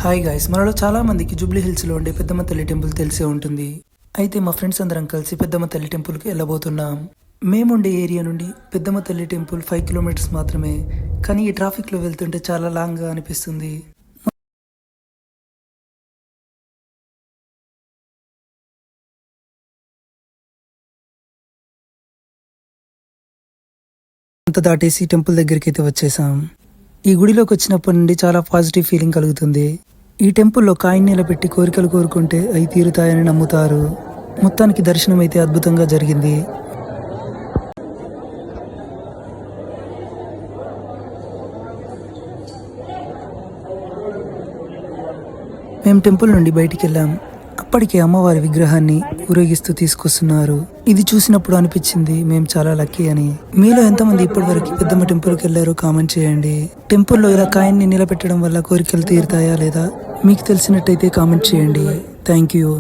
Hi guys, మనలో చాలా మందికి జూబ్లీ హిల్స్లో ఉండే పెద్దమ్మ తల్లి టెంపుల్ తెలిసే ఉంటుంది. అయితే మా ఫ్రెండ్స్ అందరం కలిసి పెద్దమ్మ తల్లి టెంపుల్కి వెళ్ళబోతున్నాం. మేముండే ఏరియా నుండి పెద్దమ్మ తల్లి టెంపుల్ 5 కిలోమీటర్స్ మాత్రమే. కానీ ఈ ట్రాఫిక్లో వెళ్తుంటే చాలా లాంగ్గా అనిపిస్తుంది. అంత దాటేసి టెంపుల్ దగ్గరికి అయితే వచ్చేసాం. ఈ గుడిలోకి వచ్చినప్పటి నుండి చాలా పాజిటివ్ ఫీలింగ్ కలుగుతుంది. ఈ టెంపుల్లో కాయిన్ నిలబెట్టి కోరికలు కోరుకుంటే అవి తీరుతాయని నమ్ముతారు. మొత్తానికి దర్శనం అయితే అద్భుతంగా జరిగింది. మేము టెంపుల్ నుండి బయటికి వెళ్ళాం. అప్పటికే అమ్మవారి విగ్రహాన్ని ఊరేగిస్తూ తీసుకొస్తున్నారు. ఇది చూసినప్పుడు అనిపించింది మేము చాలా లక్కీ అని. మీలో ఎంతమంది ఇప్పటివరకు పెద్దమ్మ టెంపుల్కి వెళ్ళారో కామెంట్ చేయండి. టెంపుల్లో ఇలా కాయిన్ని నిలబెట్టడం వల్ల కోరికలు తీరుతాయా లేదా మీకు తెలిసినట్టయితే కామెంట్ చేయండి. Thank you.